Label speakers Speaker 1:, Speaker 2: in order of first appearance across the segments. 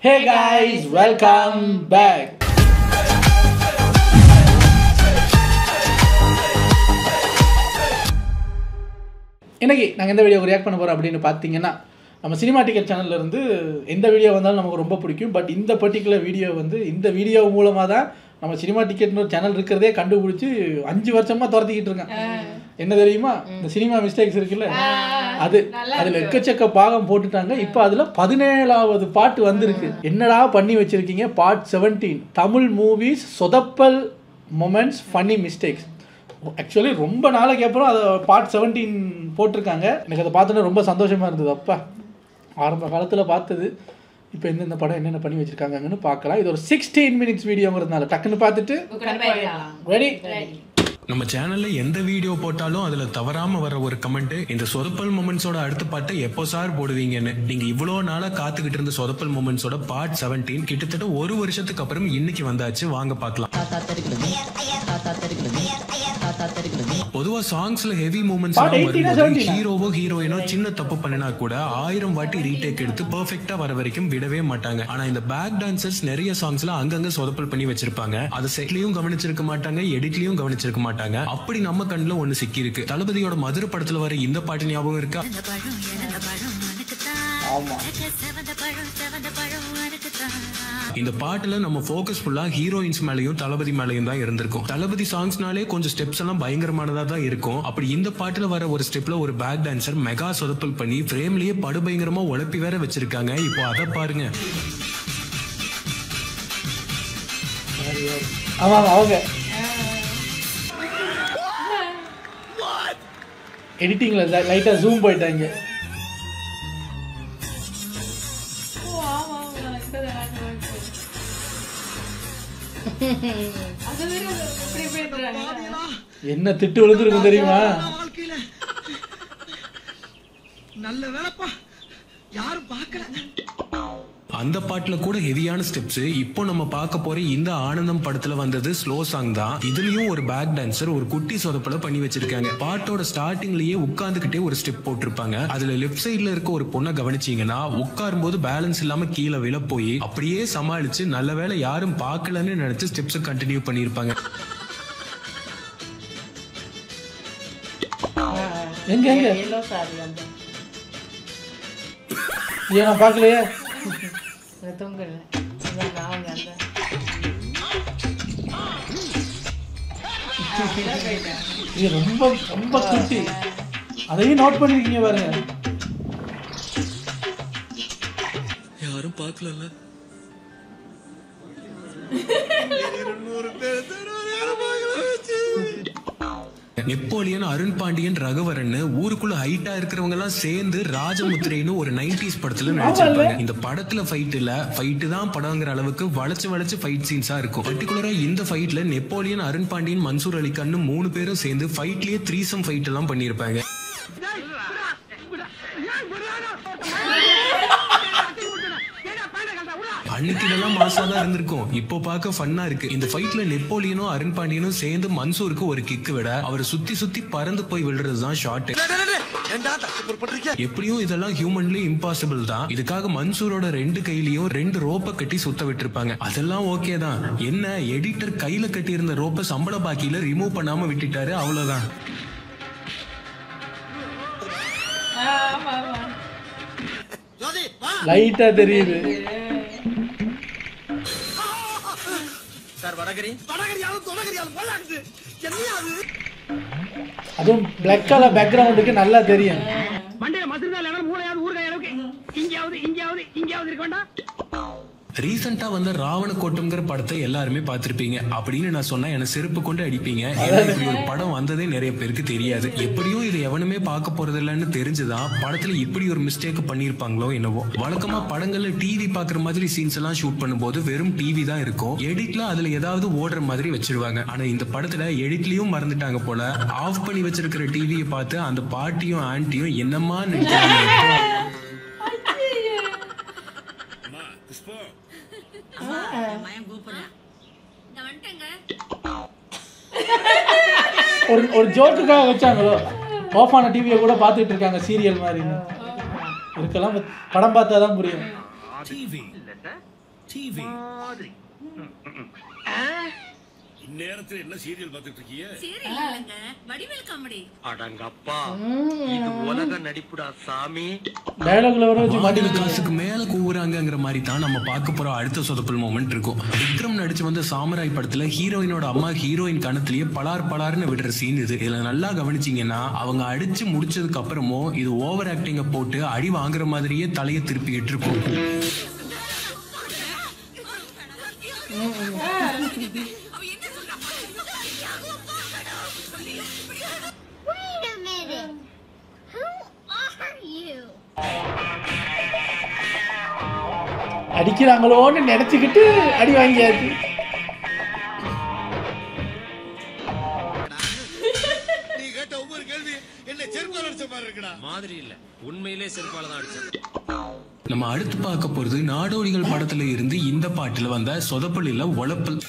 Speaker 1: Hey guys, welcome back. இன்னைக்கு நாங்கள் எந்த வீடியோக்கு ரியாக்ட் பண்ண போகிறோம் அப்படின்னு பார்த்தீங்கன்னா நம்ம சினிமா டிக்கெட் சேனல்ல இருந்து எந்த வீடியோ வந்தாலும் நமக்கு ரொம்ப பிடிக்கும். பட் இந்த பர்டிகுலர் வீடியோ வந்து இந்த வீடியோ மூலமாக தான் நம்ம சினிமா டிக்கெட்னு ஒரு சேனல் இருக்கிறதே கண்டுபிடிச்சி 5 வருஷமாக துரத்திக்கிட்டு இருக்கேன். என்ன தெரியுமா, இந்த சினிமா மிஸ்டேக்ஸ் இருக்குல்ல, அதில் எக்கச்சக்க பாகம் போட்டுட்டாங்க. இப்போ அதில் 17வது பாட்டு வந்திருக்கு. என்னடா பண்ணி வச்சிருக்கீங்க? பார்ட் 17 தமிழ் மூவிஸ் சொதப்பல் மொமெண்ட்ஸ் ஃபன்னி மிஸ்டேக்ஸ். ஆக்சுவலி ரொம்ப நாளைக்கு அப்புறம் அதை பார்ட் 17 போட்டிருக்காங்க. எனக்கு அதை பார்த்தோன்னே ரொம்ப சந்தோஷமாக இருந்தது. அப்பா, ஆரம்ப காலத்தில் பார்த்தது, இப்போ இந்த படம் என்னென்ன பண்ணி வச்சுருக்காங்கன்னு பார்க்கலாம். இது ஒரு 16 மினிட்ஸ் வீடியோங்கிறதுனால டக்குன்னு பார்த்துட்டு ரெடி.
Speaker 2: நம்ம சேனல்ல எந்த வீடியோ போட்டாலும் அதுல தவறாம வர ஒரு கமெண்ட், இந்த சொதப்பல் மொமெண்ட்ஸோட அடுத்த பாட்டை எப்போ சார் போடுவீங்கன்னு. நீங்க இவ்வளவு நாளா காத்துக்கிட்டு இருந்த சொதப்பல் மொமெண்ட்ஸோட பார்ட் 17 கிட்டத்தட்ட 1 வருஷத்துக்கு அப்புறம் இன்னைக்கு வந்தாச்சு. வாங்க பார்க்கலாம். பொதுவா சாங்ஸ்ல ஹெவி மூமெண்ட்ஸ் வரும்போது ஹீரோவோ ஹீரோயினோ சின்ன தப்பு பண்ணினா கூட 1000 வாட்டி ரீடேக் எடுத்து பெர்ஃபெக்ட்டா வர வரைக்கும் விடவே மாட்டாங்க. ஆனா இந்த பேக் டான்சர்ஸ் நிறைய சாங்ஸ்ல அங்கங்க சொதப்பல் பண்ணி வச்சிருப்பாங்க. அதை செட்லயும் கவனிச்சிருக்க மாட்டாங்க, எடிட்லயும் கவனிச்சிருக்க மாட்டாங்க. அப்படி நம்ம கண்ணுல ஒண்ணு சிக்கி இருக்கு. தளபதியோட மதுரை படத்துல வர இந்த பாட்டு ஞாபகம் இருக்கா? இந்த பாட்டுல நம்ம ஃபோக்கஸ் ஃபுல்லா ஹீரோயின்ஸ் மேலயும் தளபதி மேலயும் தான் இருந்திருக்கும். தளபதி சாங்ஸ்னாலே கொஞ்சம் ஸ்டெப்ஸ் எல்லாம் பயங்கரமானதா தான் இருக்கும். அப்படி இந்த பாட்டுல வர ஒரு ஸ்டெப்ல ஒரு பேக் டான்சர் மெகா சொதப்பல் பண்ணி ஃப்ரேம்லயே படுபயங்கரமா உழப்பி வேற வச்சிருக்காங்க. இப்போ அதை பாருங்க.
Speaker 1: அவங்க எடிட்டிங்ல லைட்டா ஜூம் போயிட்டாங்க. என்ன திட்டு விழுந்துருக்கும் தெரியுமா?
Speaker 3: நல்ல வேலைப்பா, யாரும் பார்க்கல.
Speaker 2: அந்த பாட்டுல கூட ஹெவியான ஸ்டெப்ஸ். இப்போ நம்ம பார்க்க போற இந்த ஆனந்தம் படத்துல வந்தது ஸ்லோ சாங் தான். இதுலயும் ஒரு பேக் டான்சர் ஒரு குட்டி சொதப்பல பண்ணி வச்சிருக்காங்க. பாட்டோட ஸ்டார்டிங்லயே உட்கார்ந்துகிட்டே ஒரு ஸ்டெப் போட்டிருப்பாங்க. அதுல லெஃப்ட் சைட்ல இருக்க ஒரு பொண்ணை கவனிச்சீங்கன்னா உட்காரும் போது பேலன்ஸ் இல்லாம கீழே விழ போய் அப்படியே சமாளிச்சு நல்ல வேளை யாரும் பார்க்கலன்னு நினைச்சு ஸ்டெப்ஸ் கண்டினியூ பண்ணிருப்பாங்க.
Speaker 1: எங்க எங்க ஏன் பார்க்கலையே? இது ரொம்ப ரொம்ப குட்டி. அதையும் நோட் பண்ணிருக்கீங்க பாருங்க.
Speaker 3: யாரும் பார்க்கல.
Speaker 2: நெப்போலியன், அருண் பாண்டியன், ரகுவரன் ஊருக்குள்ள ஹைட்டா இருக்கிறவங்க எல்லாம் சேர்ந்து ராஜமுத்திரைன்னு ஒரு 90s படத்துல நடிச்சிருப்பாங்க. இந்த படத்துல ஃபைட் தான் படங்கிற அளவுக்கு வளைச்சு வளைச்சு ஃபைட் சீன்ஸா இருக்கும். பர்டிகுலரா இந்த ஃபைட்ல நெப்போலியன், அருண் பாண்டியன், மன்சூர் அலிகான் 3 பேரும் சேர்ந்து ஃபைட்லயே த்ரீசம் ஃபைட் எல்லாம் பண்ணிருப்பாங்க. அன்னைக்கு இதெல்லாம் மாசா தான் இருந்திருக்கும். இப்போ பார்க்க ஃபன்னா இருக்கு. இந்த ஃபைட்ல நெப்போலியனும் அருண் பாண்டியனும் சேர்ந்து மன்சூருக்கு ஒரு கிக் விட அவர் சுத்தி சுத்தி பறந்து போய் விழுறதுதான் ஷாட். எப்படியும் இதெல்லாம் ஹியூமன்லி இம்பாசிபிள் தான். இதுக்காக மன்சூரோட 2 கையிலயும் 2 ரோப்பை கட்டி சுத்த விட்டுருப்பாங்க. அதெல்லாம் ஓகே தான். என்ன, எடிட்டர் கையில கட்டி இருந்த ரோப்பை சம்பள பாக்கியில ரிமூவ் பண்ணாம விட்டுட்டாரு, அவ்வளவுதான்.
Speaker 1: லைட்டா தெரியுது. அதுவும் பிளாக் கலர் பேக்ரவுண்டுக்கு நல்லா தெரியும்.
Speaker 2: ரீசெண்டா வந்த ராவண கோட்டம்ங்கிற படத்தை எல்லாருமே பார்த்திருப்பீங்க. அப்படின்னு நான் சொன்னா என்ன செருப்பு கொண்டு அடிப்பீங்க. ஏன்னா இப்படி ஒரு படம் வந்ததே நிறைய பேருக்கு தெரியாது. எப்படியும் இதை எவனுமே பார்க்க போறது இல்லைன்னு தெரிஞ்சுதான் படத்துல இப்படி ஒரு மிஸ்டேக் பண்ணிருப்பாங்களோ என்னவோ. வழக்கமா படங்கள்ல டிவி பாக்குற மாதிரி சீன்ஸ் எல்லாம் ஷூட் பண்ணும்போது வெறும் டிவி தான் இருக்கும். எடிட்ல அதுல ஏதாவது ஓடுற மாதிரி வச்சிருவாங்க. ஆனா இந்த படத்துல எடிட்லயும் மறந்துட்டாங்க போல. ஆஃப் பண்ணி வச்சிருக்கிற டிவியை பார்த்து அந்த பாட்டியும் ஆன்ட்டியும் என்னமா நினைக்கிறாங்க.
Speaker 1: ஒரு ஜோக்குக்காக வச்சாங்களோ, ஆஃப் ஆன டிவியை கூட பார்த்துட்டு இருக்காங்க சீரியல் மாதிரி. இருக்கலாம், படம் பார்த்தா தான் புரியும்.
Speaker 2: டிவி
Speaker 3: இல்ல சார்
Speaker 2: டிவி
Speaker 3: மாதிரி
Speaker 4: இந்நேரத்துல என்ன சீரியல் பார்த்துட்டு இருக்கீங்க?
Speaker 5: சீரியல் இல்லங்க, வடிவேல் காமெடி.
Speaker 3: அடங்கப்பா இது உலக நடிப்புடா சாமி.
Speaker 1: டயலாக்ல வர வச்சு
Speaker 2: மாடி காசுக்கு மேல கூவுறாங்கங்கிற மாதிரி தான் நம்ம பார்க்க போற அடுத்த சொதப்பல் மொமெண்ட் இருக்கும். விக்ரம் நடிச்சு வந்த சாமராய் படத்துல ஹீரோயினோட அம்மா ஹீரோயின் கணத்திலேயே பலார்னு விடுற சீன் இது. இதுல நல்லா கவனிச்சீங்கன்னா அவங்க அடிச்சு முடிச்சதுக்கு அப்புறமும் இது ஓவர் ஆக்டிங்க போட்டு அடி வாங்குற மாதிரியே தலையை திருப்பிக்கிட்டு இருக்கும்.
Speaker 1: அடிக்கிறாங்களோன்னு நினைச்சுக்கிட்டு அடி வாங்கியாச்சு.
Speaker 4: நீ கேட்ட ஒவ்வொரு கேள்வி என்ன செருப்பால அடிச்ச மாதிரி இருக்குடா.
Speaker 3: மாதிரி இல்ல, உண்மையிலே செருப்பால தான் அடிச்சேன்.
Speaker 2: நம்ம அடுத்து பார்க்க போறது நாடோடிகள் படத்துல இருந்து இந்த பாட்டுல வந்த சொதப்பல் இல்ல உழப்பல்.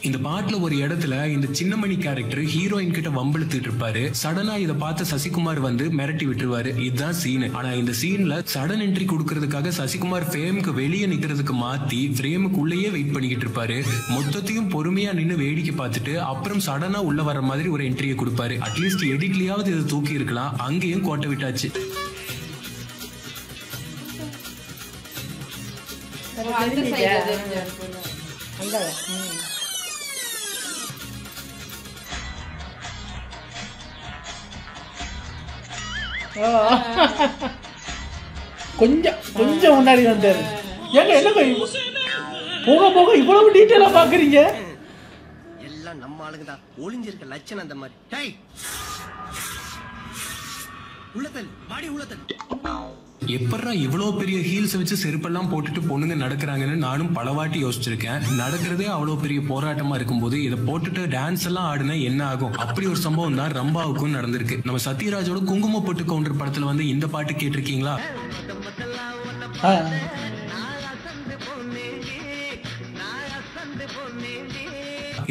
Speaker 2: இந்த பாட்டுல ஒரு இடத்துல இந்த சின்னமணி கேரக்டர் ஹீரோயின் கிட்ட வம்பிழுத்துட்டு இருப்பாரு. சடனா இதை பார்த்த சசிகுமார் வந்து மிரட்டி விட்டுருவாரு. இதுதான் சீன். ஆனா இந்த சீன்ல சடன் என்ட்ரி கொடுக்கறதுக்காக சசிகுமார் ஃப்ரேமுக்கு வெளியே நிக்கிறதுக்கு மாத்தி ஃப்ரேமுக்குள்ளேயே வெயிட் பண்ணிக்கிட்டு இருப்பாரு. மொத்தத்தையும் பொறுமையா நின்று வேடிக்கை பார்த்துட்டு அப்புறம் சடனா உள்ள வர மாதிரி ஒரு என்ட்ரியை கொடுப்பாரு. அட்லீஸ்ட் எடிட்லயாவது இதை தூக்கி இருக்கலாம். அங்கேயும் கோட்டை விட்டாச்சு.
Speaker 1: கொஞ்சம் முன்னாடி வந்தாரு. ஏங்க என்ன போக போக இவ்வளவு டீட்டெயிலா பாக்குறீங்க?
Speaker 3: எல்லாம் நம்ம ஆளுங்க தான். ஒளிஞ்சிருக்க லட்சணம் அந்த மாதிரி. டேய் உள்ளத்தல் வாடி உள்ளத்தல்.
Speaker 2: எப்படா இவ்வளவு பெரிய ஹீல்ஸ் வச்சு செருப்பெல்லாம் போட்டுட்டு பொண்ணுங்க நடக்கிறாங்கன்னு நானும் பலவாட்டி யோசிச்சிருக்கேன். நடக்கிறதே அவ்வளவு பெரிய போராட்டமா இருக்கும்போது இதை போட்டுட்டு டான்ஸ் எல்லாம் ஆடுனா என்ன ஆகும்? அப்படி ஒரு சம்பவம் தான் ரம்பாவுக்கும் நடந்திருக்கு. நம்ம சத்யராஜோட குங்கும பொட்டு கவுண்டர் படத்துல வந்து இந்த பாட்டு கேட்டிருக்கீங்களா?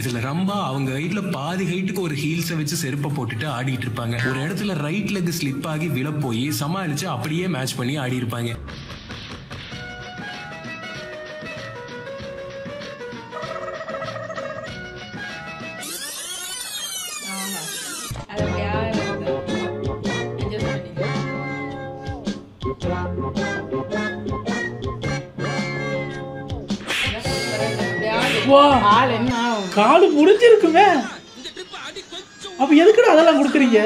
Speaker 2: இதுல ரம்பா அவங்க ஹைட்ல பாதி ஹைட்டுக்கு ஒரு ஹீல்ஸை வச்சு செருப்பை போட்டுட்டு ஆடிட்டு இருப்பாங்க. ஒரு இடத்துல ரைட் லெக் ஸ்லிப் ஆகி விழ போய் சமாளிச்சு அப்படியே மேட்ச் பண்ணி ஆடி இருப்பாங்க.
Speaker 1: காலு முடிஞ்சிருக்குமே. அப்ப எதுக்குடா அதெல்லாம் கொடுக்குறீங்க?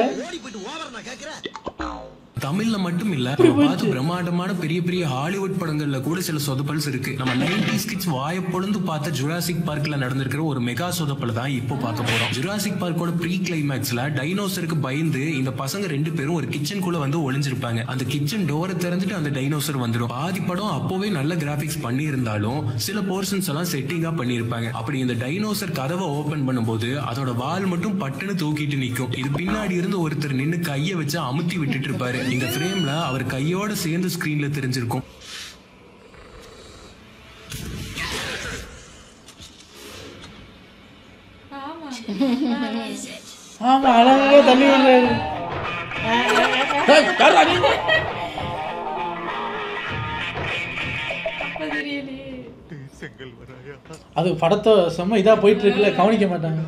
Speaker 2: தமிழ்ல மட்டும் இல்ல, பார்த்து பிரம்மாண்டமான பெரிய பெரிய ஹாலிவுட் படங்கள்ல கூட சில சொதப்பல்ஸ் இருக்கு. நம்ம 90s கிட்ஸ் வாய பொழுது பார்த்த ஜுராசிக் பார்க்ல நடந்திருக்கிற ஒரு மெகா சொதப்பல் தான் இப்போ பார்க்க போறோம். ஜுராசிக் பார்க்கோட ப்ரீ கிளைமேக்ஸ்ல டைனோசருக்கு பயந்து இந்த பசங்க 2 பேரும் ஒரு கிச்சனுக்குள்ள வந்து ஒளிஞ்சிருப்பாங்க. அந்த கிச்சன் டோரை திறந்துட்டு அந்த டைனோசர் வந்துடும். பாதி படம் அப்போவே நல்ல கிராபிக்ஸ் பண்ணி இருந்தாலும் சில போர்ஷன்ஸ் எல்லாம் செட்டிங்கா பண்ணிருப்பாங்க. அப்படி இந்த டைனோசர் கதவை ஓபன் பண்ணும்போது அதோட வால் மட்டும் பட்டுன்னு தூக்கிட்டு நிக்கும். இது பின்னாடி இருந்து ஒருத்தர் நின்னு கையை வச்சு அமுத்தி விட்டுட்டு இருப்பாரு. இந்த ஃப்ரேம்ல அவர் கையோட சேர்ந்து ஸ்கிரீன்ல தெரிஞ்சிருக்கும்.
Speaker 1: ஆமா அழகா தள்ளி விடுறாரு. அது படத்தை செம்ம இதா போயிட்டு இருக்குல்ல, கவனிக்க மாட்டாங்க.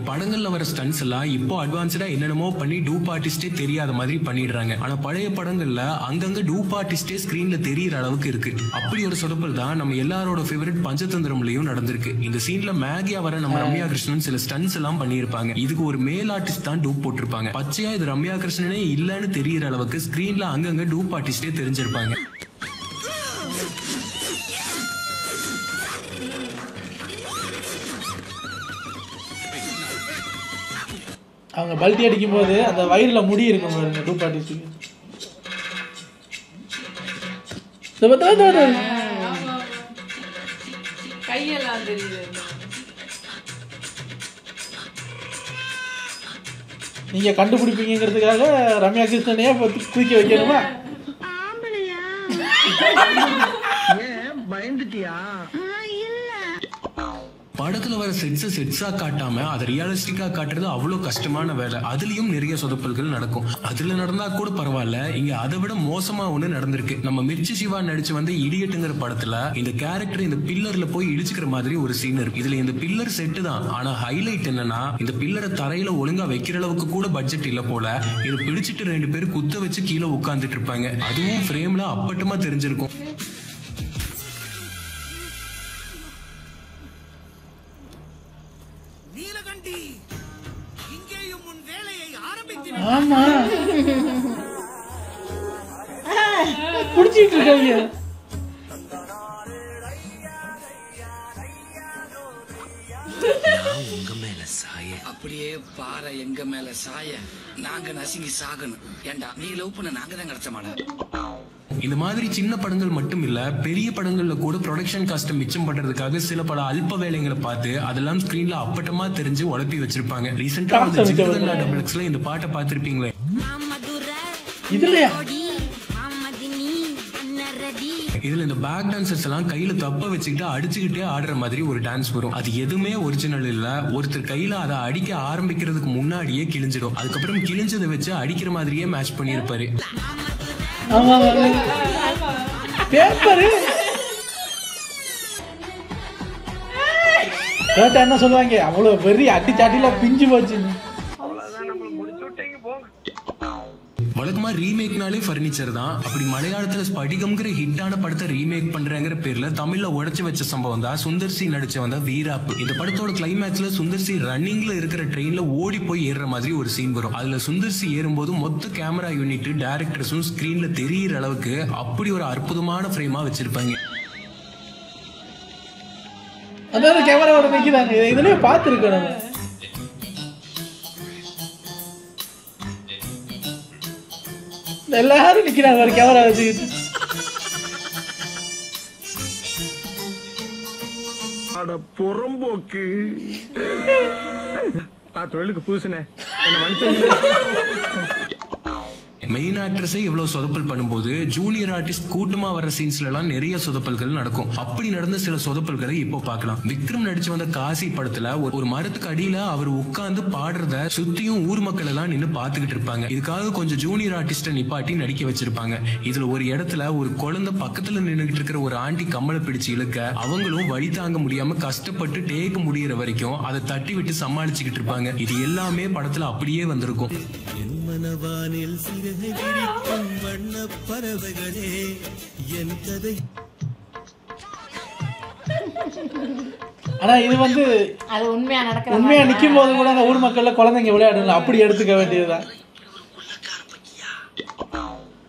Speaker 2: படங்கள்ல வர ஸ்டன்ஸ் எல்லாம் இப்போ அட்வான்ஸ்டா என்னென்னமோ பண்ணி டூப் ஆர்டிஸ்டே தெரியாத மாதிரி பண்ணிடுறாங்க. ஆனா பழைய படங்கள்ல அங்கங்க டூப் ஆர்டிஸ்டே ஸ்கிரீன்ல தெரியற அளவுக்கு இருக்கு. அப்படி ஒரு சொதப்பல் தான் நம்ம எல்லாரோட ஃபேவரட் பஞ்சதந்திரம்லயும் நடந்திருக்கு. இந்த சீன்ல மேகியா வர நம்ம ரம்யா கிருஷ்ணன் சில ஸ்டன்ஸ் எல்லாம் பண்ணியிருப்பாங்க. இதுக்கு ஒரு மேல் ஆர்டிஸ்ட் தான் டூப் போட்டிருப்பாங்க. பச்சையா இது ரம்யா கிருஷ்ணனே இல்லன்னு தெரியற அளவுக்கு ஸ்கிரீன்ல அங்கங்க டூப் ஆர்டிஸ்டே தெரிஞ்சிருப்பாங்க.
Speaker 1: அவங்க பல்ட்டி அடிக்கும் போது அந்த வயிறுல முடி இருக்கும் பாருங்க டூப் ஆர்டிஸ்டுக்கு.
Speaker 5: கையெல்லாம் தெரியுது.
Speaker 1: நீங்க கண்டுபிடிப்பீங்கிறதுக்காக ரம்யா கிருஷ்ணனையே குதிக்க வைக்கணுமா?
Speaker 3: பயந்துட்டியா?
Speaker 2: பட படத்துல வர செட்ஸா காட்டாம அதை ரியலிஸ்டிக்கா காட்டுறது அவ்வளவு கஷ்டமான வேலை. அதுலயும் நிறைய சொதப்பல்கள் நடக்கும். அதுல நடந்தா கூட பரவாயில்ல, இங்க அதை விட மோசமா ஒண்ணு நடந்திருக்கு. நம்ம மிர்ச்சி சிவா நடிச்சு வந்து இடியட்டுங்கிற படத்துல இந்த கேரக்டர் இந்த பில்லர்ல போய் இடிச்சுக்கிற மாதிரி ஒரு சீன் இருக்கு. இதுல இந்த பில்லர் செட்டு தான், ஆனா ஹைலைட் என்னன்னா இந்த பில்லரை தரையில ஒழுங்கா வைக்கிற அளவுக்கு கூட பட்ஜெட் இல்ல போல. இது பிடிச்சிட்டு 2 பேர் குத்த வச்சு கீழே உட்கார்ந்துட்டு இருப்பாங்க. அதுவும் ஃப்ரேம்ல அப்பட்டமா தெரிஞ்சிருக்கும்.
Speaker 3: நீலகண்டி, இங்கேயும் உன் வேலையை ஆரம்பித்து.
Speaker 1: ஆமா புடிச்சிட்டு இருக்காங்க.
Speaker 3: உங்க மேல சாய அப்படியே பாறை எங்க மேல சாய நாங்க நசுங்கி சாகணும். ஏண்டா நீ லவ் பண்ண நாங்க தான் கிடைச்சமாடா.
Speaker 2: இந்த மாதிரி சின்ன படங்கள் மட்டும் இல்ல, பெரிய படங்கள்ல கூட ப்ரொடக்ஷன் காஸ்ட் மிச்சம் பண்றதுக்காக சில பல அல்ப வேலைகளை பார்த்து அதெல்லாம் ஸ்கிரீன்ல அப்பட்டமா தெரிஞ்சு உழப்பி வச்சிருப்பாங்க. ரீசெண்டா வந்து ஜிகர்தண்டா டபுள்ஸ்ல இந்த பாட்டை பார்த்திருப்பீங்களே. இதுல இந்த பேக் டான்சர்ஸ் எல்லாம் கையில தப்ப வச்சுக்கிட்டு அடிச்சுக்கிட்டே ஆடுற மாதிரி ஒரு டான்ஸ் வரும். அது எதுவுமே ஒரிஜினல் இல்ல. ஒருத்தர் கையில அதை அடிக்க ஆரம்பிக்கிறதுக்கு முன்னாடியே கிழிஞ்சிடும். அதுக்கப்புறம் கிழிஞ்சதை வச்சு அடிக்கிற மாதிரியே மேட்ச் பண்ணிருப்பாரு.
Speaker 1: என்ன சொல்லுவாங்க, அவ்வளவு பெரிய அடி சாட்டில பிஞ்சு போச்சு.
Speaker 2: வழக்கமா ரீமேக்னாலே பர்னிச்சர் தான். அப்படி மலையாளத்துல ஸ்படிகம்ங்கிற ஹிட்டான படத்தை ரீமேக் பண்றாங்கிற பேர்ல தமிழ்ல உடைச்சு வச்ச சம்பவம் தான் சுந்தர்சி நடிச்ச வந்த வீராப்பு. இந்த படத்தோட கிளைமேக்ஸ்ல சுந்தர்சி ரன்னிங்ல இருக்கிற ட்ரெயின்ல ஓடி போய் ஏறுற மாதிரி ஒரு சீன் வரும். அதுல சுந்தர்சி ஏறும்போது மொத்த கேமரா யூனிட் டைரக்டர்ஸும் ஸ்கிரீன்ல தெரியிற அளவுக்கு அப்படி ஒரு அற்புதமான ஃப்ரேமா வச்சிருப்பாங்க.
Speaker 1: அதாவது கேமராவோட நிக்கிறாங்க. இதுலயே பார்த்திருக்கோம் நம்ம. எல்லாரும் நிக்கிறாங்க ஒரு கேமரா வச்சுக்கிட்டு.
Speaker 6: அட புறம்போக்கு, தொழிலுக்கு புதுசுனே என்ன மனுஷன்.
Speaker 2: மெயின் ஆக்ட்ரஸே இவ்வளவு சொதப்பல் பண்ணும்போது ஜூனியர் ஆர்டிஸ்ட் கூட்டமா வர சீன்ஸ்ல எல்லாம் நிறைய சொதப்பல்கள் நடக்கும். அப்படி நடந்த சில சொதப்பல்களை இப்போ பார்க்கலாம். விக்ரம் நடிச்சு வந்த காசி படத்துல ஒரு மரத்துக்கு அடியில அவர் உட்கார்ந்து பாடுறத சுத்தியும் ஊர் மக்கள் எல்லாம் நின்று பாத்துக்கிட்டு இருப்பாங்க. இதுக்காக கொஞ்சம் ஜூனியர் ஆர்டிஸ்ட நிப்பாட்டி நடிக்க வச்சிருப்பாங்க. இதுல ஒரு இடத்துல ஒரு குழந்தை பக்கத்துல நின்றுகிட்டு இருக்கிற ஒரு ஆண்டி கம்மலை பிடிச்சு இழுக்க அவங்களும் வழி தாங்க முடியாம கஷ்டப்பட்டு டேக் முடியற வரைக்கும் அதை தட்டி விட்டு சமாளிச்சுக்கிட்டு இருப்பாங்க. இது எல்லாமே படத்துல அப்படியே வந்திருக்கும்.
Speaker 7: மனவானில் சிறகை விரிக்கும் வண்ண பறவைகளே என் கதை.
Speaker 1: ஆனா இது வந்து
Speaker 5: அது
Speaker 1: உண்மையா நிக்கும் போது கூட அந்த ஊர் மக்கள்ல குழந்தைங்க விளையாடல, அப்படி எடுத்துக்க வேண்டியதுதான்.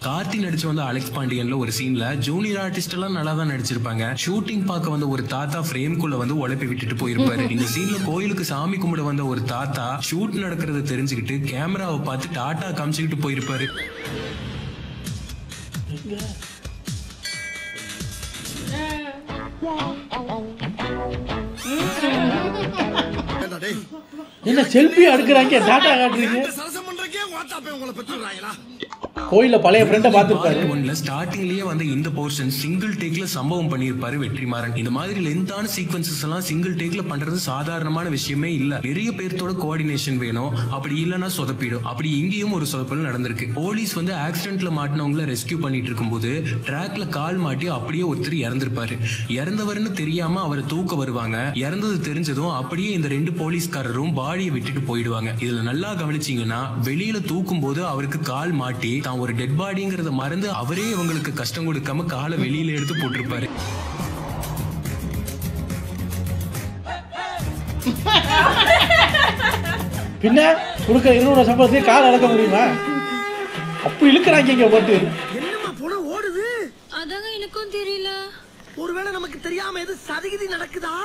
Speaker 2: கார்த்தி நடிச்சு வந்த அலெக்ஸ் பாண்டியன்ல ஒரு சீன்ல ஜூனியர் ஆர்டிஸ்ட் எல்லாம் நல்லா தான் நடிச்சிருப்பாங்க. ஷூட்டிங் பார்க்க வந்த ஒரு தாத்தா ஃப்ரேம்குள்ள வந்து உழைப்பி விட்டுட்டு போயிருப்பாரு. இந்த சீன்ல கோயிலுக்கு சாமி கும்பிட வந்த ஒரு தாத்தா ஷூட் நடக்கிறத தெரிஞ்சுக்கிட்டு கேமராவை பார்த்து டாட்டா காமிச்சுக்கிட்டு போயிருப்பாரு.
Speaker 1: என்ன செல்ஃபி எடுக்கிறாங்க, டாட்டா காட்டுறீங்க.
Speaker 4: சரசம் பண்றக்கே வாட்ஸ்அப் உங்களை பெற்றுறாங்களா?
Speaker 1: கோயில்ல பழைய ஃப்ரெண்ட பாத்துப்பாரு.
Speaker 2: ஸ்டார்டிங்லயே வந்து இந்த போர்ஷன் சிங்கிள் டேக்ல சம்பவம் பண்ணிருப்பாரு வெற்றிமாறன். இந்த மாதிரி லென்த்தான சீக்வன்சஸ் எல்லாம் சிங்கிள் டேக்ல பண்றது சாதாரணமான விஷயமே இல்ல. நிறைய பேர்த்தோட கோஆர்டினேஷன் வேணும். அப்படி இல்லைன்னா சொதப்பிடும். அப்படி இங்கேயும் ஒரு சொதப்பல் நடந்திருக்கு. போலீஸ் வந்து ஆக்சிடென்ட்ல மாட்டினவங்களை ரெஸ்கியூ பண்ணிட்டு இருக்கும்போது ட்ராக்ல கால் மாட்டி அப்படியே ஒருத்தர் இறந்திருப்பாரு. இறந்தவர்னு தெரியாம அவரை தூக்க வருவாங்க. இறந்தது தெரிஞ்சதும் அப்படியே இந்த 2 போலீஸ்காரரும் பாடியை விட்டுட்டு போயிடுவாங்க. இதுல நல்லா கவனிச்சீங்கன்னா வெளியில தூக்கும் போது அவருக்கு கால் மாட்டி தான் ஒரு டெட் பாடிங்கிறத மறந்து அவரே இவங்களுக்கு கஷ்டம் கொடுக்காம காலை வெளியில எடுத்து போட்டிருப்பாரு.
Speaker 1: பின்ன கொடுக்க 200 சம்பளத்துக்கு கால் அடக்க முடியுமா? அப்படி இழுக்கிறாங்க இங்க போட்டு.
Speaker 3: என்னமா போன ஓடுது?
Speaker 5: அதாங்க எனக்கும் தெரியல.
Speaker 3: ஒருவேளை நமக்கு தெரியாம எது சதிகிதி நடக்குதா?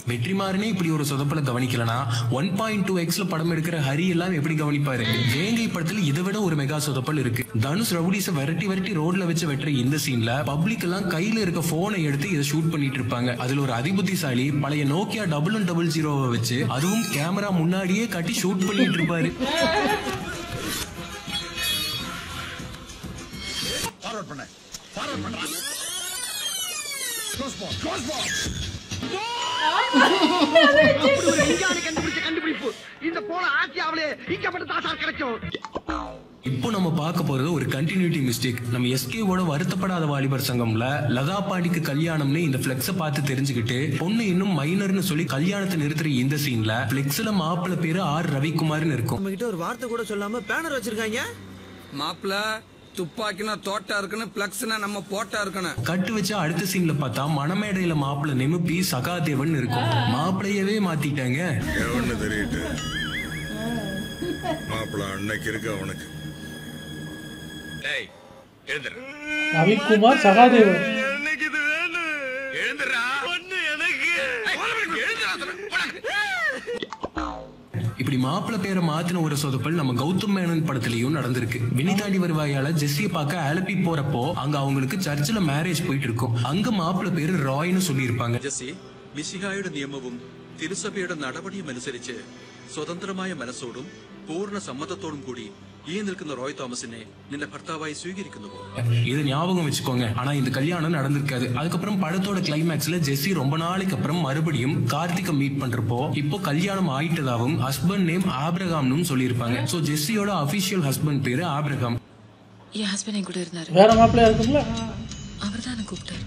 Speaker 2: வெற்றிமாறனே இப்படி ஒரு சொதப்பலை கவனிக்கலனா 1.2x படம் எடுக்கிற ஹரி எல்லாம் எப்படி கவனிப்பாரு? வேங்கை படத்துல இதை விட ஒரு மெகா சொதப்பல் இருக்கு. தனுஷ் ரவுடிஸை விரட்டி ரோட்ல வச்சு வெட்டுற இந்த சீன்ல பப்ளிக் எல்லாம் கையில இருக்க போனை எடுத்து இதை ஷூட் பண்ணிட்டு இருப்பாங்க. அதுல ஒரு அதிபுத்திசாலி பழைய நோக்கியா 1100 வச்சு அதுவும் கேமரா முன்னாடியே கட்டி ஷூட் பண்ணிட்டு இருப்பாரு.
Speaker 4: ஃபார்வர்ட் பண்ண க்ளோஸ் பால் கண்டுபிடிப்பு இந்த போல ஆசியாவிலே இக்கப்பட்ட தாசார் கிடைக்கும்.
Speaker 2: இப்போ நம்ம பார்க்க போறது ஒரு கண்டினியூட்டி மிஸ்டேக். நம்ம எஸ்கேவோட வருத்தப்படாத வாலிபர் சங்கம்ல லதா பாண்டிக்கு கல்யாணம்னு இந்த பிளெக்ஸ பார்த்து தெரிஞ்சுக்கிட்டு பொண்ணு இன்னும் மைனர்னு சொல்லி கல்யாணத்தை நிறுத்துற இந்த சீன்ல பிளெக்ஸ்ல மாப்பிள்ள பேரு ஆர் ரவிக்குமார்னு இருக்கும்.
Speaker 7: நம்ம கிட்ட ஒரு வார்த்தை கூட சொல்லாம பேனர் வச்சிருக்காங்க.
Speaker 3: மாப்பிள்ள துப்பாக்கினா தோட்டா இருக்குன்னு பிளக்ஸ்னா நம்ம போட்டா இருக்கணும்.
Speaker 2: கட்டு வச்சா அடுத்த சீன்ல பார்த்தா மணமேடையில மாப்பிள்ள நிமிப்பி சகாதேவன் இருக்கும். மாப்பிள்ளையவே மாத்திட்டாங்க.
Speaker 4: தெரியுது மாப்பிள்ள அன்னைக்கு இருக்கு அவனுக்கு.
Speaker 1: ரவிக்குமார் சகாதேவன்.
Speaker 2: இப்படி மாப்பிள்ள பேரை மாத்தின ஒரு சொதப்பல் நம்ம கௌதம் மேனன் படத்திலையும் நடந்திருக்கு. வினிதாண்டி வருவாயால ஜெஸ்ஸியை பார்க்க ஆலப்பி போறப்போ அங்க அவங்களுக்கு சர்ச்சில் மேரேஜ் போயிட்டு இருக்கும். அங்க മാപ്പിള പേര് റോയ്ന്ന് சொல்லியிருப்பாங்க.
Speaker 8: ജെസ്സി മിശിഹായുടെ നിയമവും തിരുസഭയുടെ നടപടിയും അനുസരിച്ച് സ്വതന്ത്രമായ മനസ്സോടും പൂർണ്ണ സമ്മതത്തോടും കൂടി ഈ നിൽക്കുന്ന റോയ് തോമസിനെ നിന്റെ ഭർത്താവായി സ്വീകരിക്കുന്നു.
Speaker 2: இது ஞாபகம் வச்சுக்கோங்க. ஆனா இந்த கல்யாணம் நடந்திருக்காது. அதுக்கப்புறம் படத்தோட கிளைமேக்ஸ்ல ஜெஸ்ஸி ரொம்ப நாளைக்கு அப்புறம் மறுபடியும் கார்த்திகை மீட் பண்றப்போ இப்போ கல்யாணம் ஆயிட்டதாவும் ஹஸ்பண்ட் நேம் ஆப்ரகாம்னு சொல்லியிருப்பாங்க. சோ ஜெஸ்ஸியோட அபிஷியல் ஹஸ்பண்ட் பேரு ஆப்ரகாம்.
Speaker 5: என் ஹஸ்பண்ட் என் கூட இருந்தாரு.
Speaker 1: வேற மாப்பிள்ளையா இருக்கும்ல,
Speaker 5: அவர் தான் எனக்கு கூப்பிட்டாரு.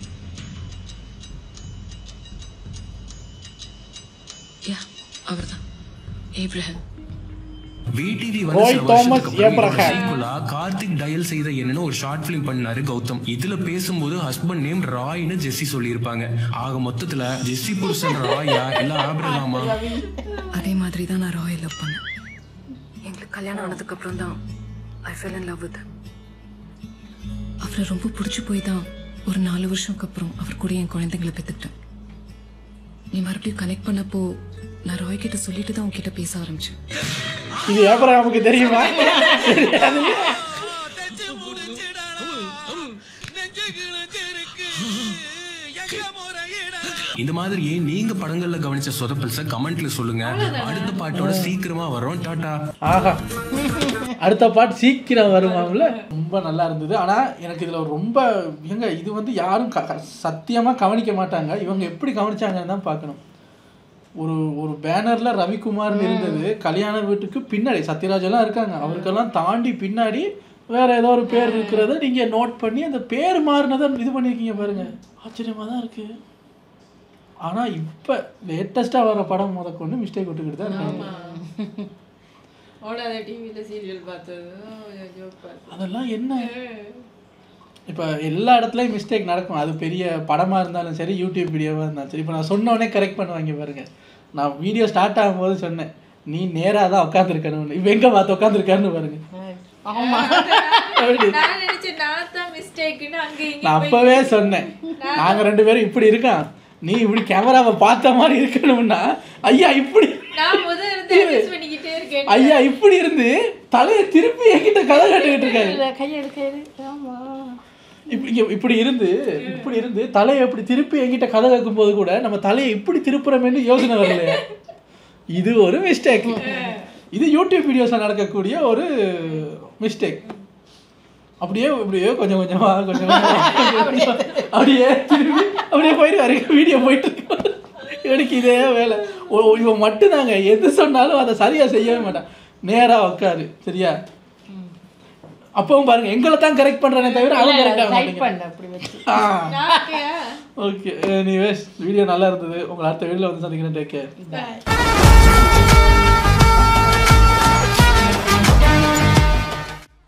Speaker 5: அவர் தான் ஏப்ரஹாம்.
Speaker 2: VTV
Speaker 1: ரோய் தாமஸ் ஏப்ரஹாம்.
Speaker 2: கார்த்திக் டயல் செய்த என்னன்னு ஒரு ஷார்ட் பிலிம் பண்ணாரு கௌதம். இதுல பேசும்போது ஹஸ்பண்ட் நேம் ராய்னு ஜெஸ்ஸி சொல்லியிருப்பாங்க. ஆக மொத்தத்துல ஜெஸ்ஸி புருஷன் ராயா இல்ல ஆப்ரகாமா?
Speaker 5: அதே மாதிரி தான் நான் ராயை லவ் பண்ணேன். எங்களுக்கு கல்யாணம் ஆனதுக்கு அப்புறம் தான் I fell in love with him. அவரை ரொம்ப பிடிச்சி போய் தான் ஒரு 4 வருஷம்க்கு அப்புறம் அவர் கூட என் குழந்தைங்களை பெற்றுக்கிட்டேன். நீ மறுபடியும் கனெக்ட் பண்ணப்போ நான் ராய் கிட்ட சொல்லிட்டு தான் உங்ககிட்ட பேச ஆரம்பிச்சேன்.
Speaker 1: இது ஏப்ரஹாமுக்கு தெரியுமா?
Speaker 2: இந்த மாதிரி நீங்க படங்கள்ல கவனிச்ச சொதப்பல்ஸ கமெண்ட்ல சொல்லுங்க. அடுத்த பாட்டோட சீக்கிரமா வரும். டாடா.
Speaker 1: ஆஹா, அடுத்த பாட்டு சீக்கிரம் வருவாங்கல்ல. ரொம்ப நல்லா இருந்தது. ஆனா எனக்கு இதுல ரொம்ப இது வந்து யாரும் சத்தியமா கவனிக்க மாட்டாங்க. இவங்க எப்படி கவனிச்சாங்கன்னு தான் பார்க்கணும். ஒரு பேனர்ல ரவிக்குமார்னு இருந்தது. கல்யாண வீட்டுக்கு பின்னாடி சத்யராஜ் எல்லாம் இருக்காங்க. அவருக்கெல்லாம் தாண்டி பின்னாடி வேற ஏதோ ஒரு பேர் இருக்கிறத நீங்க நோட் பண்ணி அந்த பேர் மாறினதை இது பண்ணியிருக்கீங்க பாருங்க. ஆச்சரியமா தான் இருக்கு. ஆனா இப்ப லேட்டஸ்டா வர படம் முதற்கொண்டு மிஸ்டேக் விட்டுக்கிட்டு தான் இருக்காங்க. அதெல்லாம் என்ன இப்போ எல்லா இடத்துலையும் மிஸ்டேக் நடக்கும். அது பெரிய படமாக இருந்தாலும் சரி, யூடியூப் வீடியோவாக இருந்தாலும் சரி. இப்போ நான் சொன்னோடனே கரெக்ட் பண்ணுவாங்க பாருங்க. நான் வீடியோ ஸ்டார்ட் ஆகும்போது சொன்னேன், நீ நேராக தான் உட்காந்துருக்கணும், இப்போ எங்கே பார்த்து உட்காந்துருக்காருன்னு பாருங்க. நான் அப்பவே சொன்னேன், நாங்கள் 2 பேரும் இப்படி இருக்கான், நீ இப்படி கேமராவை பார்த்த மாதிரி இருக்கணும்னா ஐயா இப்படி ஐயா இப்படி இருந்து தலையை திருப்பி என்கிட்ட கதை கேட்டுக்கிட்டு இருக்காரு. இப்படி இருந்து தலையை எப்படி திருப்பி என்கிட்ட கதை கேட்கும் போது கூட நம்ம தலையை இப்படி திருப்புறமேன்னு யோசனை வரலையா? இது ஒரு மிஸ்டேக். இது யூடியூப் வீடியோஸ்ல நடக்கக்கூடிய ஒரு மிஸ்டேக். அப்படியே இப்படியே கொஞ்சம் கொஞ்சமா அப்படியே திரும்பி அப்படியே போயிட்டு வீடியோ போயிட்டு இருக்கு. எனக்கு இதே வேலை. இவன் மட்டும் தாங்க எது சொன்னாலும் அதை சரியா செய்யவே மாட்டான். நேரா உட்காரு, சரியா? அப்பவும் பாருங்க, எங்களை தான் கரெக்ட் பண்றேனே தவிர அவன் கரெக்டா. ஓகே, எனிவேஸ் வீடியோ நல்லா இருந்தது. உங்களை அடுத்த வீடியோல வந்து சந்திக்கிறேன். Take care.